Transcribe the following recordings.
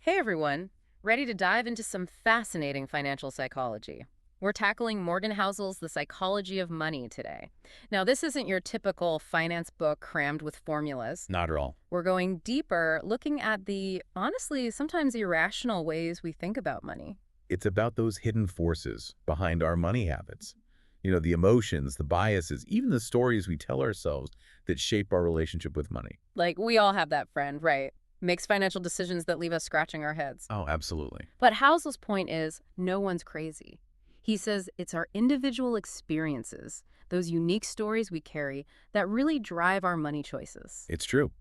Hey everyone, ready to dive into some fascinating financial psychology. We're tackling Morgan Housel's The Psychology of Money today. Now, this isn't your typical finance book crammed with formulas. Not at all. We're going deeper, looking at the honestly sometimes irrational ways we think about money. It's about those hidden forces behind our money habits. The emotions, the biases, even the stories we tell ourselves that shape our relationship with money. Like, we all have that friend, right? Makes financial decisions that leave us scratching our heads. Oh, absolutely. But Housel's point is no one's crazy. He says it's our individual experiences, those unique stories we carry, that really drive our money choices. It's true.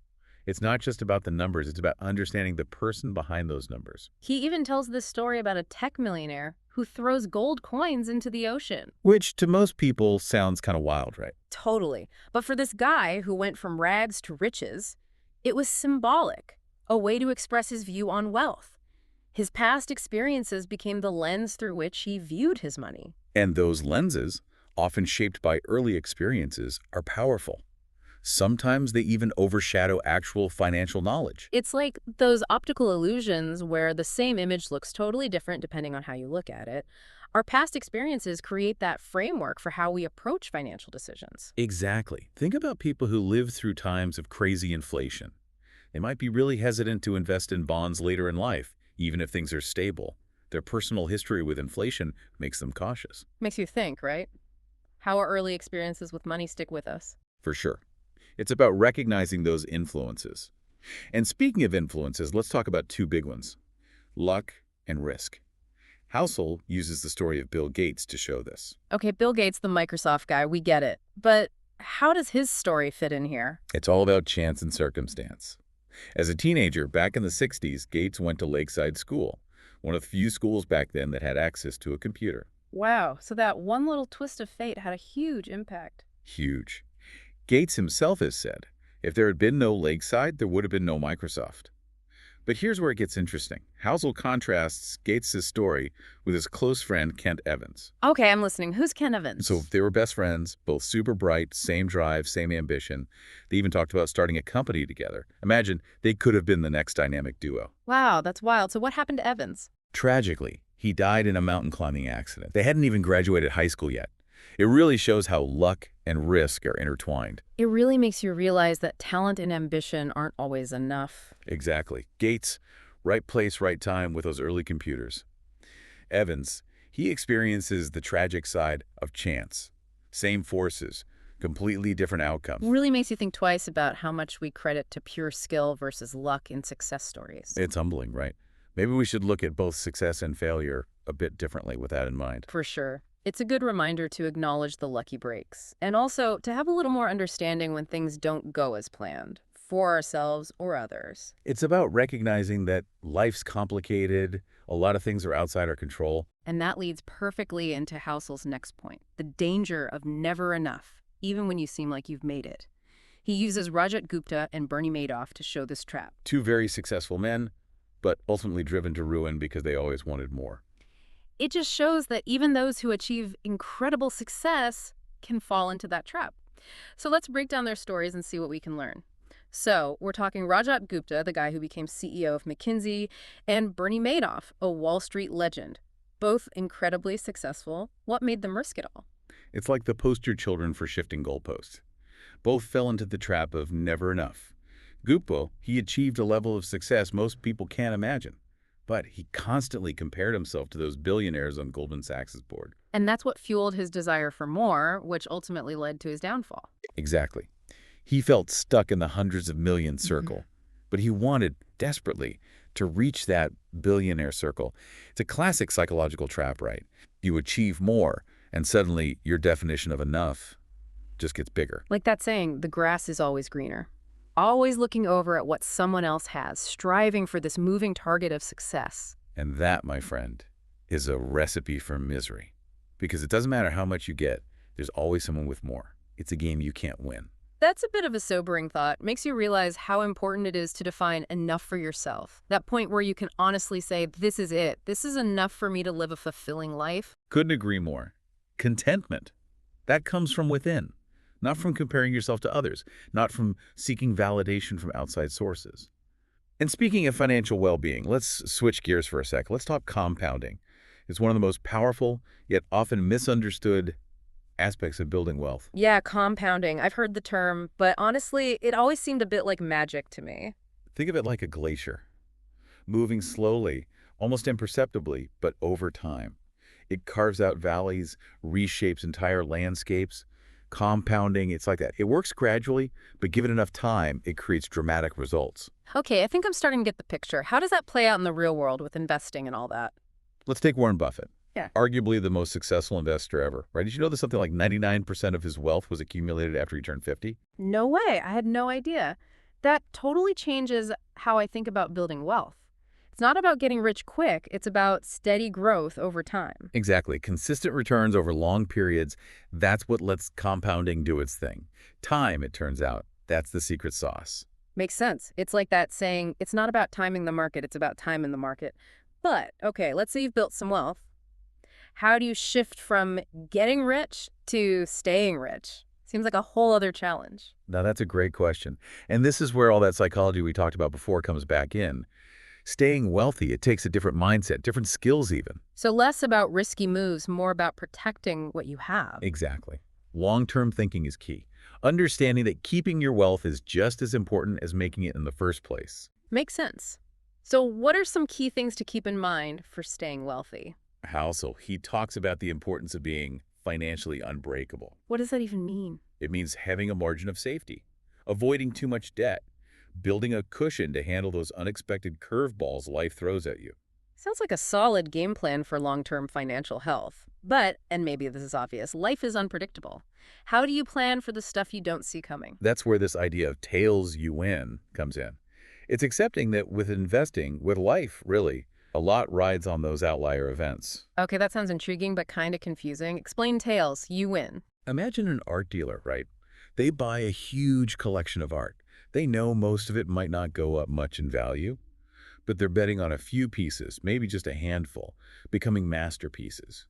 It's not just about the numbers, it's about understanding the person behind those numbers. He even tells this story about a tech millionaire who throws gold coins into the ocean. Which to most people sounds kind of wild, right? Totally. But for this guy who went from rags to riches, it was symbolic, a way to express his view on wealth. His past experiences became the lens through which he viewed his money. And those lenses, often shaped by early experiences, are powerful. Sometimes they even overshadow actual financial knowledge. It's like those optical illusions where the same image looks totally different depending on how you look at it. Our past experiences create that framework for how we approach financial decisions. Exactly. Think about people who live through times of crazy inflation. They might be really hesitant to invest in bonds later in life, even if things are stable. Their personal history with inflation makes them cautious. Makes you think, right? How our early experiences with money stick with us. For sure. It's about recognizing those influences. And speaking of influences, let's talk about two big ones: luck and risk. Housel uses the story of Bill Gates to show this. Okay, Bill Gates, the Microsoft guy, we get it. But how does his story fit in here? It's all about chance and circumstance. As a teenager, back in the 60s, Gates went to Lakeside School, one of the few schools back then that had access to a computer. Wow, so that one little twist of fate had a huge impact. Huge. Gates himself has said, if there had been no Lakeside, there would have been no Microsoft. But here's where it gets interesting. Housel contrasts Gates' story with his close friend Kent Evans. Okay, I'm listening. Who's Ken Evans? So they were best friends, both super bright, same drive, same ambition. They even talked about starting a company together. Imagine they could have been the next dynamic duo. Wow, that's wild. So what happened to Evans? Tragically, he died in a mountain climbing accident. They hadn't even graduated high school yet. It really shows how luck and risk are intertwined. It really makes you realize that talent and ambition aren't always enough. Exactly. Gates, right place, right time with those early computers. Evans, he experiences the tragic side of chance. Same forces, completely different outcomes. Really makes you think twice about how much we credit to pure skill versus luck in success stories. It's humbling, right? Maybe we should look at both success and failure a bit differently with that in mind. For sure. It's a good reminder to acknowledge the lucky breaks, and also to have a little more understanding when things don't go as planned, for ourselves or others. It's about recognizing that life's complicated, a lot of things are outside our control. And that leads perfectly into Housel's next point, the danger of never enough, even when you seem like you've made it. He uses Rajat Gupta and Bernie Madoff to show this trap. Two very successful men, but ultimately driven to ruin because they always wanted more. It just shows that even those who achieve incredible success can fall into that trap. So let's break down their stories and see what we can learn. So we're talking Rajat Gupta, the guy who became CEO of McKinsey, and Bernie Madoff, a Wall Street legend. Both incredibly successful. What made them risk it all? It's like the poster children for shifting goalposts. Both fell into the trap of never enough. Gupta, he achieved a level of success most people can't imagine. But he constantly compared himself to those billionaires on Goldman Sachs' board. And that's what fueled his desire for more, which ultimately led to his downfall. Exactly. He felt stuck in the hundreds of millions circle, but he wanted desperately to reach that billionaire circle. It's a classic psychological trap, right? You achieve more, and suddenly your definition of enough just gets bigger. Like that saying, the grass is always greener. Always looking over at what someone else has, striving for this moving target of success. And that, my friend, is a recipe for misery. Because it doesn't matter how much you get, there's always someone with more. It's a game you can't win. That's a bit of a sobering thought. Makes you realize how important it is to define enough for yourself. That point where you can honestly say, this is it. This is enough for me to live a fulfilling life. Couldn't agree more. Contentment. That comes from within, not from comparing yourself to others, not from seeking validation from outside sources. And speaking of financial well-being, let's switch gears for a sec. Let's talk compounding. It's one of the most powerful, yet often misunderstood aspects of building wealth. Yeah, compounding. I've heard the term, but honestly, it always seemed a bit like magic to me. Think of it like a glacier, moving slowly, almost imperceptibly, but over time. It carves out valleys, reshapes entire landscapes. Compounding, it's like that. It works gradually, but given enough time, it creates dramatic results. Okay, I think I'm starting to get the picture. How does that play out in the real world with investing and all that? Let's take Warren Buffett. Yeah. Arguably the most successful investor ever, right? Did you know that something like 99% of his wealth was accumulated after he turned 50? No way. I had no idea. That totally changes how I think about building wealth. It's not about getting rich quick. It's about steady growth over time. Exactly. Consistent returns over long periods, that's what lets compounding do its thing. Time, it turns out, that's the secret sauce. Makes sense. It's like that saying, it's not about timing the market, it's about time in the market. But, okay, let's say you've built some wealth. How do you shift from getting rich to staying rich? Seems like a whole other challenge. Now, that's a great question. And this is where all that psychology we talked about before comes back in. Staying wealthy, it takes a different mindset, different skills even. So less about risky moves, more about protecting what you have. Exactly. Long-term thinking is key. Understanding that keeping your wealth is just as important as making it in the first place. Makes sense. So what are some key things to keep in mind for staying wealthy? Housel, he talks about the importance of being financially unbreakable. What does that even mean? It means having a margin of safety, avoiding too much debt, building a cushion to handle those unexpected curveballs life throws at you. Sounds like a solid game plan for long-term financial health. But, and maybe this is obvious, life is unpredictable. How do you plan for the stuff you don't see coming? That's where this idea of tails you win comes in. It's accepting that with investing, with life, really, a lot rides on those outlier events. Okay, that sounds intriguing but kind of confusing. Explain tails. You win. Imagine an art dealer, right? They buy a huge collection of art. They know most of it might not go up much in value, but they're betting on a few pieces, maybe just a handful, becoming masterpieces.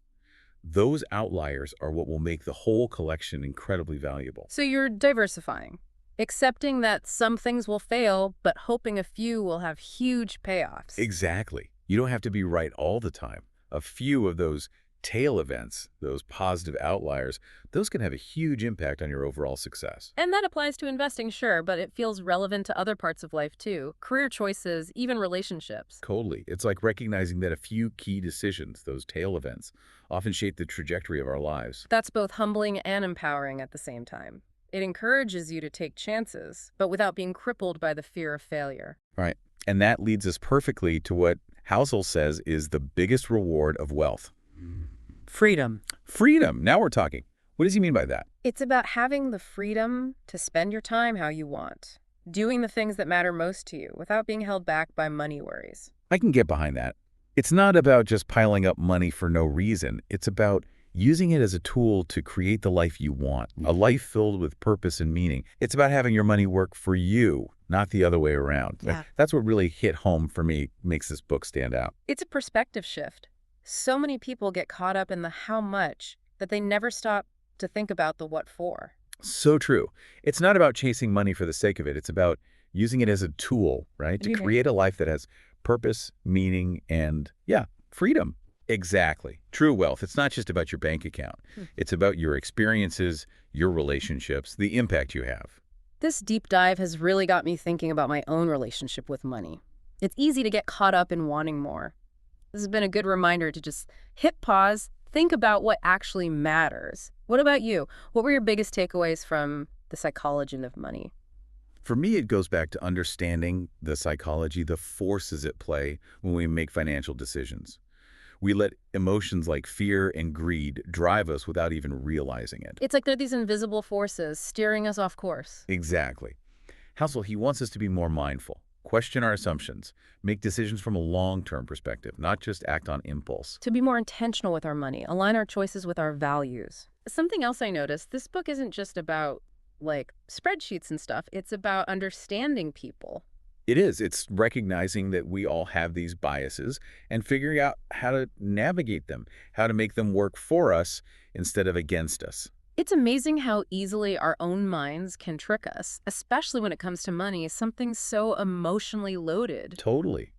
Those outliers are what will make the whole collection incredibly valuable. So you're diversifying, accepting that some things will fail, but hoping a few will have huge payoffs. Exactly. You don't have to be right all the time. A few of those tail events, those positive outliers, those can have a huge impact on your overall success. And that applies to investing, sure, but it feels relevant to other parts of life too. Career choices, even relationships. Totally. It's like recognizing that a few key decisions, those tail events, often shape the trajectory of our lives. That's both humbling and empowering at the same time. It encourages you to take chances, but without being crippled by the fear of failure. Right. And that leads us perfectly to what Housel says is the biggest reward of wealth. Freedom. Freedom. Now we're talking. What does he mean by that? It's about having the freedom to spend your time how you want, doing the things that matter most to you without being held back by money worries. I can get behind that. It's not about just piling up money for no reason. It's about using it as a tool to create the life you want, a life filled with purpose and meaning. It's about having your money work for you, not the other way around. Yeah. That's what really hit home for me, makes this book stand out. It's a perspective shift. So many people get caught up in the how much that they never stop to think about the what for. So true. It's not about chasing money for the sake of it. It's about using it as a tool, right? To create a life that has purpose, meaning, and, yeah, freedom. Exactly. True wealth. It's not just about your bank account. It's about your experiences, your relationships, the impact you have. This deep dive has really got me thinking about my own relationship with money. It's easy to get caught up in wanting more. This has been a good reminder to just hit pause, think about what actually matters. What about you? What were your biggest takeaways from the psychology of money? For me, it goes back to understanding the psychology, the forces at play when we make financial decisions. We let emotions like fear and greed drive us without even realizing it. It's like they're these invisible forces steering us off course. Exactly. Housel, he wants us to be more mindful, question our assumptions, make decisions from a long-term perspective, not just act on impulse. To be more intentional with our money, align our choices with our values. Something else I noticed, this book isn't just about, like, spreadsheets and stuff. It's about understanding people. It is. It's recognizing that we all have these biases and figuring out how to navigate them, how to make them work for us instead of against us. It's amazing how easily our own minds can trick us, especially when it comes to money, something so emotionally loaded. Totally.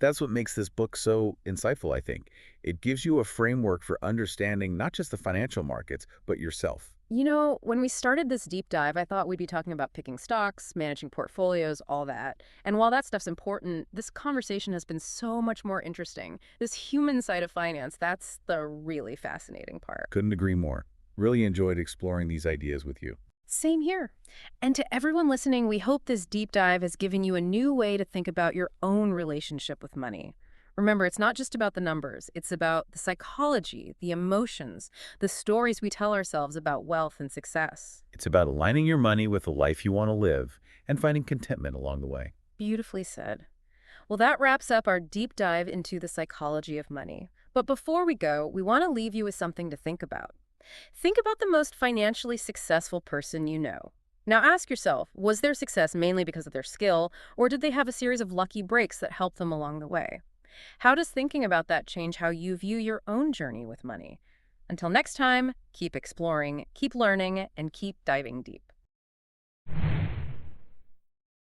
That's what makes this book so insightful, I think. It gives you a framework for understanding not just the financial markets, but yourself. When we started this deep dive, I thought we'd be talking about picking stocks, managing portfolios, all that. And while that stuff's important, this conversation has been so much more interesting. This human side of finance, that's the really fascinating part. Couldn't agree more. Really enjoyed exploring these ideas with you. Same here. And to everyone listening, we hope this deep dive has given you a new way to think about your own relationship with money. Remember, it's not just about the numbers. It's about the psychology, the emotions, the stories we tell ourselves about wealth and success. It's about aligning your money with the life you want to live and finding contentment along the way. Beautifully said. Well, that wraps up our deep dive into the psychology of money. But before we go, we want to leave you with something to think about. Think about the most financially successful person you know. Now ask yourself, was their success mainly because of their skill, or did they have a series of lucky breaks that helped them along the way? How does thinking about that change how you view your own journey with money? Until next time, keep exploring, keep learning, and keep diving deep.